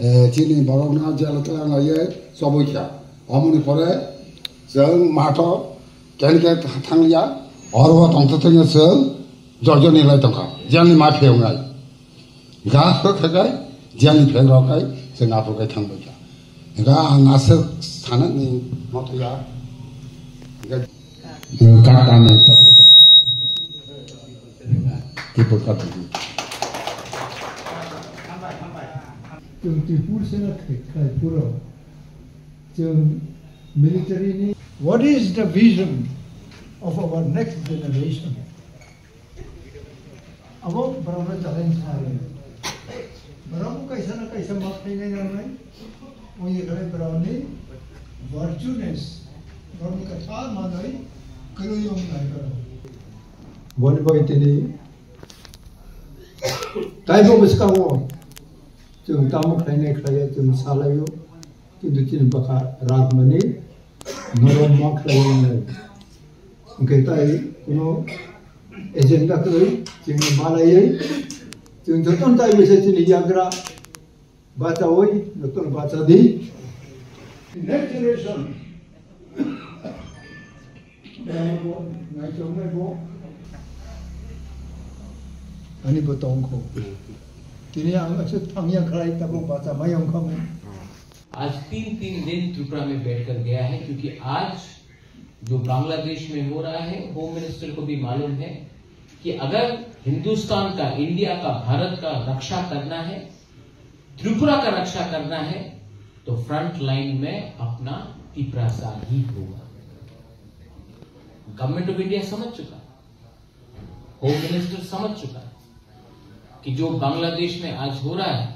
지니 바로나 잘라라나에 서보이자 어머니 보래 정 마토 걔니까 탕리야 어르와 동태통에서 저전이 라이던가 지안이 마피용아 가 그렇게 지안이 변로가이 정 앞으로 탕보자 가 나서 사는 이 모토야 그러니까 간단해 또 기쁠 것 같아 좀 뒷불 생각해 불어 좀 military. What is the vision of our next generation? अब बराबर challenge आ रहे हैं बराबर कैसा ना कैसा मत नहीं जाना है वो ये करे बराबर नहीं वर्चुनेस बराबर का था मानाई करो यो नहीं करो बोल बोल तेरे ताइबो बसका वो जों तामो खायनाय खाया जों सालायो किन्तु दिन बका राग माने नरम मा खायनाय ओंखे ताय कुनो एजेंडा खै जों मालायै जों जतन ताय बेसेनि याग्रा बाचावै नतन बाचादि नेक्स्ट जनरेशन नायबो नायचोंनायबो आनी बतंखौ तिने आंगसे थांगिया खराई तब बाचा मायम खम आज 3 दिन त्रिपुरा में बैठकर गया है क्योंकि आज जो बांग्लादेश में हो रहा है होम मिनिस्टर को भी मालूम है कि अगर हिंदुस्तान का इंडिया का भारत का रक्षा करना है त्रिपुरा का रक्षा करना है तो फ्रंट लाइन में अपना तिपरासा ही होगा। गवर्नमेंट ऑफ इंडिया समझ चुका होम मिनिस्टर समझ चुका कि जो बांग्लादेश में आज हो रहा है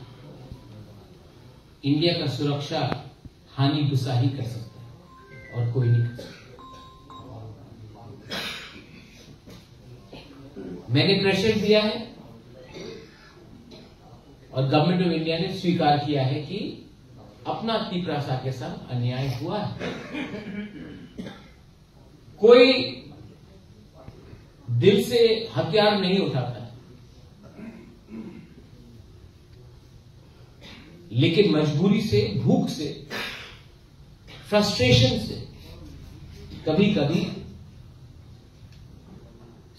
इंडिया का सुरक्षा हानि गुस्सा ही कर सकता है और कोई नहीं कर सकता। मैंने प्रेशर दिया है और गवर्नमेंट ऑफ इंडिया ने स्वीकार किया है कि अपना तिपरासा के साथ अन्याय हुआ है। कोई दिल से हथियार नहीं उठाता है लेकिन मजबूरी से भूख से फ्रस्ट्रेशन से कभी कभी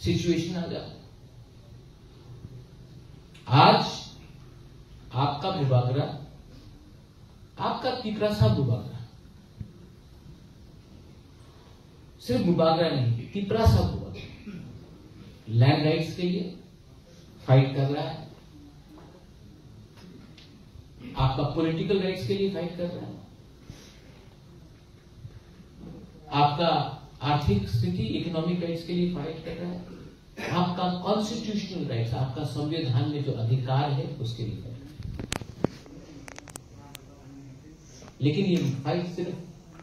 सिचुएशन आ जाता है। आज आपका बुबागरा आपका तिपरासा बुबागरा सिर्फ बुबागरा नहीं तिपरासा बुबागरा लैंड राइट्स के लिए फाइट कर रहा है आपका पॉलिटिकल राइट्स के लिए फाइट कर रहा है आपका आर्थिक स्थिति इकोनॉमिक राइट्स के लिए फाइट कर रहा है आपका कॉन्स्टिट्यूशनल राइट्स आपका संविधान में जो अधिकार है उसके लिए फाइट कर रहा है। लेकिन ये फाइट सिर्फ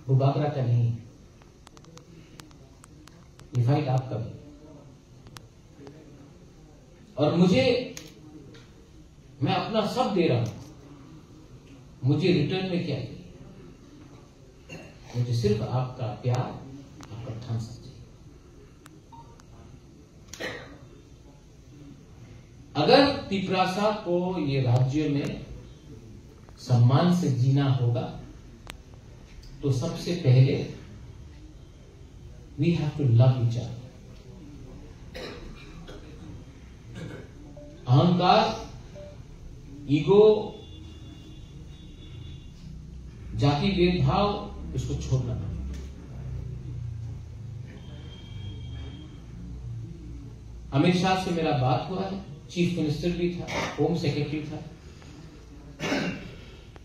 बुबागरा का नहीं है ये फाइट आपका भी और मैं अपना सब दे रहा हूं मुझे रिटर्न में क्या चाहिए मुझे सिर्फ आपका प्यार आपका थम्स चाहिए। अगर तिपरासा को ये राज्य में सम्मान से जीना होगा तो सबसे पहले we have to love each other. अहंकार ईगो जाति भेदभाव इसको छोड़ना पड़ेगा। अमित शाह से मेरा बात हुआ है चीफ मिनिस्टर भी था होम सेक्रेटरी था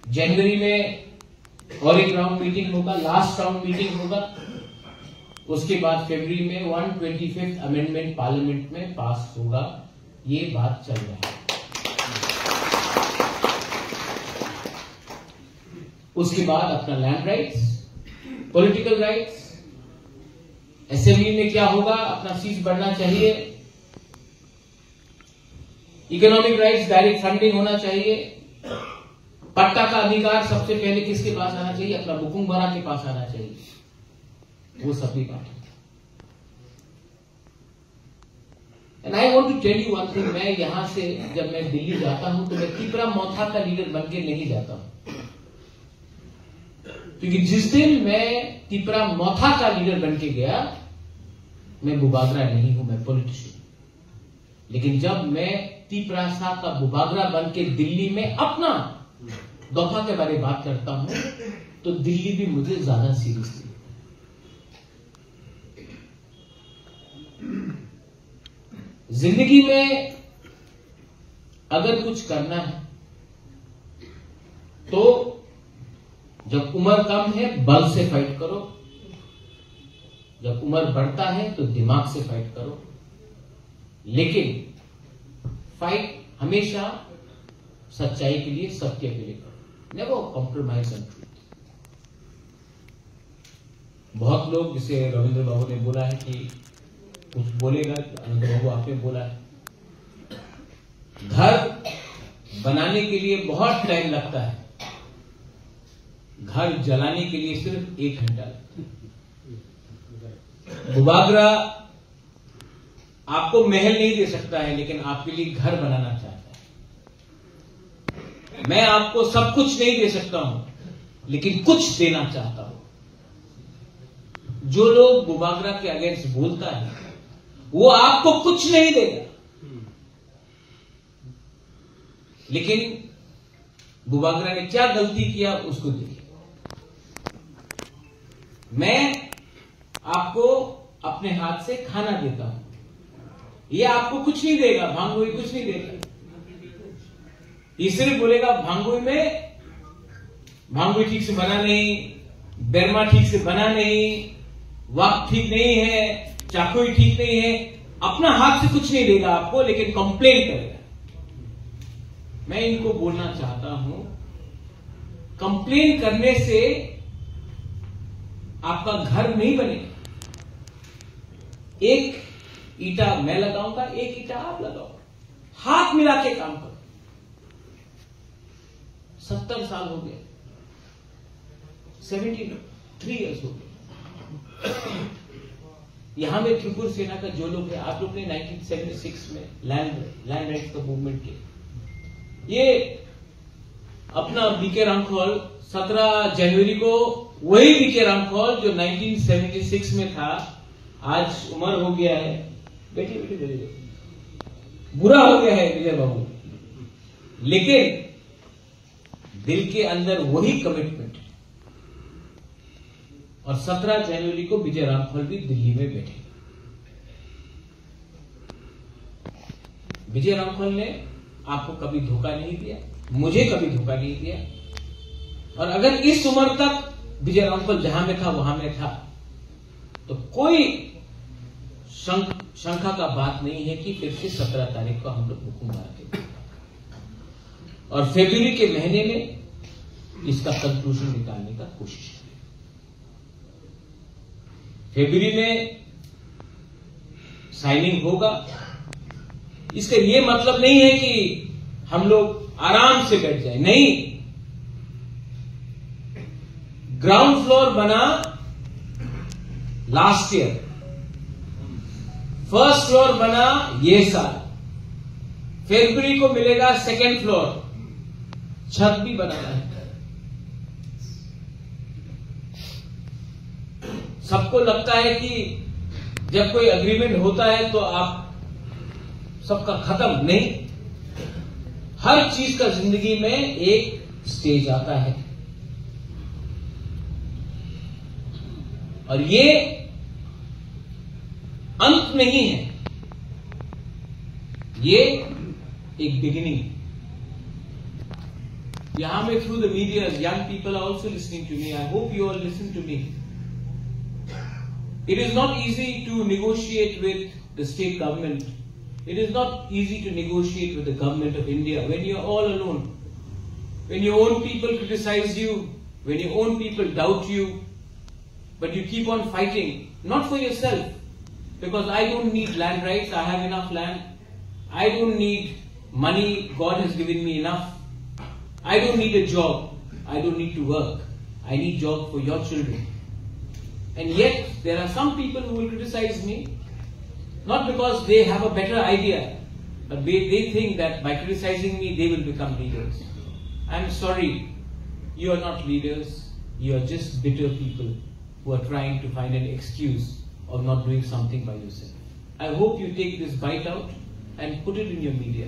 जनवरी में और एक राउंड मीटिंग होगा लास्ट राउंड मीटिंग होगा उसके बाद फरवरी में 125th अमेंडमेंट पार्लियामेंट में पास होगा ये बात चल रही है। उसके बाद अपना land rights political rights assembly में क्या होगा अपना सीट बढ़ना चाहिए इकोनॉमिक राइट्स डायरेक्ट फंडिंग होना चाहिए पट्टा का अधिकार सबसे पहले किसके पास आना चाहिए अपना बुकुंग बरा के पास आना चाहिए वो सभी बात and I want to tell you one thing, मैं यहां से जब मैं दिल्ली जाता हूं तो मैं तिपरा मौथा का लीडर बन के नहीं जाता हूं, क्योंकि जिस दिन मैं तिपरा मौथा का लीडर बन के गया, मैं बुबागरा नहीं हूं, मैं पॉलिटिशियन। लेकिन जब मैं तिपरासा का बुबागरा बन के दिल्ली में अपना दफा के बारे में बात करता हूं तो दिल्ली भी मुझे ज्यादा सीरियसली। जिंदगी में अगर कुछ करना है तो जब उम्र कम है बल से फाइट करो, जब उम्र बढ़ता है तो दिमाग से फाइट करो, लेकिन फाइट हमेशा सच्चाई के लिए, सत्य के लिए करो। Never compromise on truth. बहुत लोग, जिसे रविंद्र बाबू ने बोला है कि कुछ बोलेगा, रविंद्र बाबू आपने बोला है, घर बनाने के लिए बहुत टाइम लगता है, घर जलाने के लिए सिर्फ 1 घंटा लगता है। बुबागरा आपको महल नहीं दे सकता है, लेकिन आपके लिए घर बनाना चाहता है। मैं आपको सब कुछ नहीं दे सकता हूं, लेकिन कुछ देना चाहता हूं। जो लोग बुबागरा के अगेंस्ट बोलता है वो आपको कुछ नहीं देगा, लेकिन बुबागरा ने क्या गलती किया उसको देखिए। मैं आपको अपने हाथ से खाना देता हूं, ये आपको कुछ नहीं देगा, भांगोई कुछ नहीं देगा। ये सिर्फ बोलेगा भांगोई ठीक से बना नहीं, बेरमा ठीक से बना नहीं, वक्त ठीक नहीं है, चाकोई ठीक नहीं है। अपना हाथ से कुछ नहीं देगा आपको, लेकिन कंप्लेंट करेगा। मैं इनको बोलना चाहता हूं, कंप्लेन करने से आपका घर नहीं बनेगा। एक ईटा मैं लगाऊंगा, एक ईटा आप लगाओ, हाथ मिला के काम करो। 70 साल हो गए, 73 इयर्स हो गए। यहां में त्रिपुर सेना का जो लोग हैं, आप लोग ने 1976 में लैंड राइट्स का मूवमेंट किया। ये अपना बीके रामखोल 17 जनवरी को, वही बीके रामखोल जो 1976 में था, आज उम्र हो गया है, बेटी बुरा हो गया है विजय बाबू, लेकिन दिल के अंदर वही कमिटमेंट। और 17 जनवरी को विजय रामखोल भी दिल्ली में बैठे। विजय रामखोल ने आपको कभी धोखा नहीं दिया, मुझे कभी धोखा नहीं दिया। और अगर इस उम्र तक विजय रामखोल जहां में था वहां में था, तो कोई शंका का बात नहीं है कि फिर से 17 तारीख को हम लोग हुकुम मारते। और फरवरी के महीने में इसका कंक्लूजन निकालने का कोशिश करें। फरवरी में साइनिंग होगा। इसका ये मतलब नहीं है कि हम लोग आराम से बैठ जाए, नहीं। ग्राउंड फ्लोर बना लास्ट ईयर, फर्स्ट फ्लोर बना ये साल, फरवरी को मिलेगा सेकेंड फ्लोर, छत भी बनाना है। सबको लगता है कि जब कोई एग्रीमेंट होता है तो आप सबका खत्म, नहीं। हर चीज का जिंदगी में एक स्टेज आता है, और ये अंत नहीं है, ये एक बिगिनिंग है। यहां में through the media, young people are also listening to me. I hope you all listen to me. It is not easy to negotiate with the state government. It is not easy to negotiate with the government of India when you are all alone. When your own people criticize you, when your own people doubt you, but you keep on fighting, not for yourself, because I don't need land rights, I have enough land. I don't need money, God has given me enough. I don't need a job, I don't need to work. I need job for your children. And yet, there are some people who will criticize me, not because they have a better idea, but they think that by criticizing me they will become leaders. I'm sorry, you are not leaders, you are just bitter people who are trying to find an excuse of not doing something by yourself. I hope you take this bite out and put it in your media.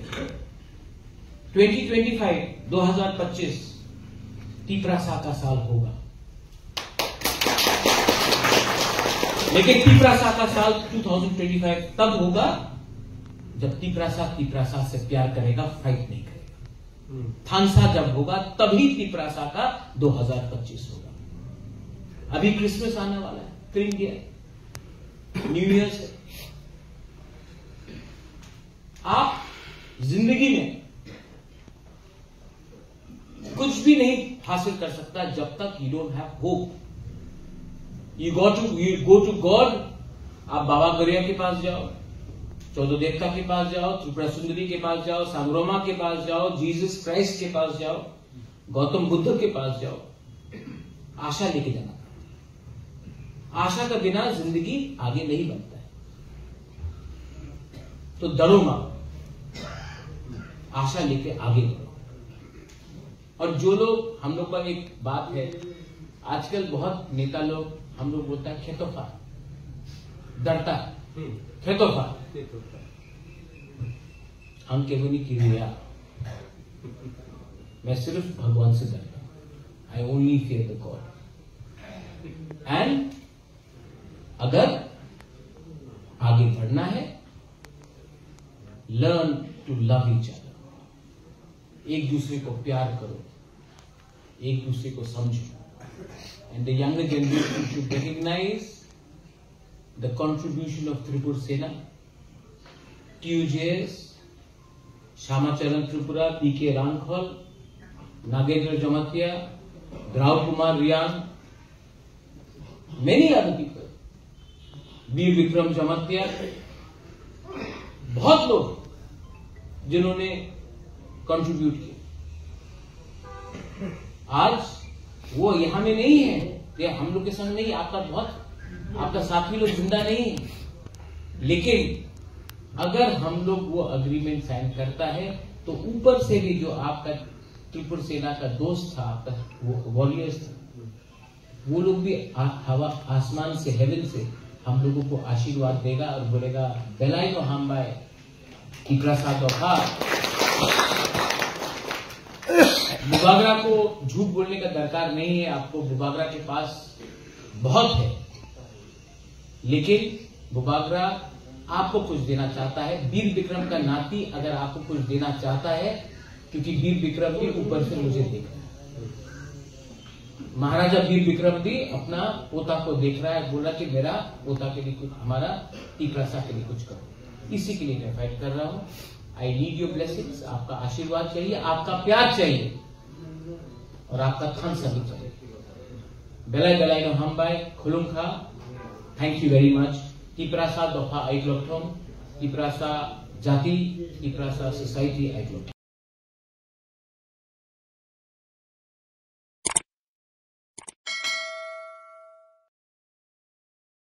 2025 तीपरासा का साल होगा, लेकिन तीपरासा का साल 2025 तब होगा जब तीपरासा से प्यार करेगा, फाइट नहीं करेगा। थानसा जब होगा तभी तीपरासा का 2025 होगा। अभी क्रिसमस आने वाला है, फिर इंडिया, न्यू ईयर से आप जिंदगी में कुछ भी नहीं हासिल कर सकता जब तक you don't have hope. You go to God. आप बाबा गरिया के पास जाओ, चौदह देवता के पास जाओ, त्रिपुरा सुंदरी के पास जाओ, सांग्रोमा के पास जाओ, जीसस क्राइस्ट के पास जाओ, गौतम बुद्ध के पास जाओ, आशा लेके जाना। आशा का बिना जिंदगी आगे नहीं बढ़ता है। तो डरो मत, आशा लेके आगे बढ़ो। और जो लोग, हम लोग पर एक बात है, आजकल बहुत नेता लोग, हम लोग बोलता है खेतोफा, डरता है खेतोफा, हम केवनी की रिया। मैं सिर्फ भगवान से डरता हूं। I only fear the god. And अगर आगे बढ़ना है, learn to love each other. एक दूसरे को प्यार करो, एक दूसरे को समझो। And the younger generation should recognise the contribution of Tripur Sena, TUJS, Shyamacharan Tripura, PK Rankhal, Nagendra Jamatia, Drav Kumar Riyan, many other people, Bir Bikram Jamatia, बहुत लोग जिन्होंने कंट्रीब्यूट किया। आज वो यहां में नहीं है, ये हम लोग के संग नहीं, आपका साथी लोग जिंदा नहीं है, लेकिन अगर हम लोग वो अग्रीमेंट साइन करता है तो ऊपर से भी जो आपका त्रिपुर सेना का दोस्त था, आपका वॉरियर्स था, वो लोग भी हवा आसमान से, हेवन से हम लोगों को आशीर्वाद देगा और बोलेगा बेलाई को हम बाय तीपरासा दोहा। बुबागरा को झूठ बोलने का दरकार नहीं है, आपको बुबागरा के पास बहुत है, लेकिन बुबागरा आपको कुछ देना चाहता है। वीर विक्रम का नाती अगर आपको कुछ देना चाहता है, क्योंकि वीर विक्रम भी ऊपर से मुझे देख रहा है, महाराजा वीर विक्रम भी अपना पोता को देख रहा है, बोल रहा कि मेरा पोता के लिए कुछ, हमारा तीपरासा के लिए कुछ करो। इसी के लिए मैं फाइट कर रहा हूं। आई नीड योर ब्लेसिंग्स, आपका आशीर्वाद चाहिए, आपका प्यार चाहिए और आपका थानसा भी चाहिए। बेलाई बेलाई नो हम बाय खुलुम खा। Thank you very much. Tiprasa दोहा आइग्लोथोम, तीपरासा जाति, तीपरासा सोसाइटी आइग्लोथोम।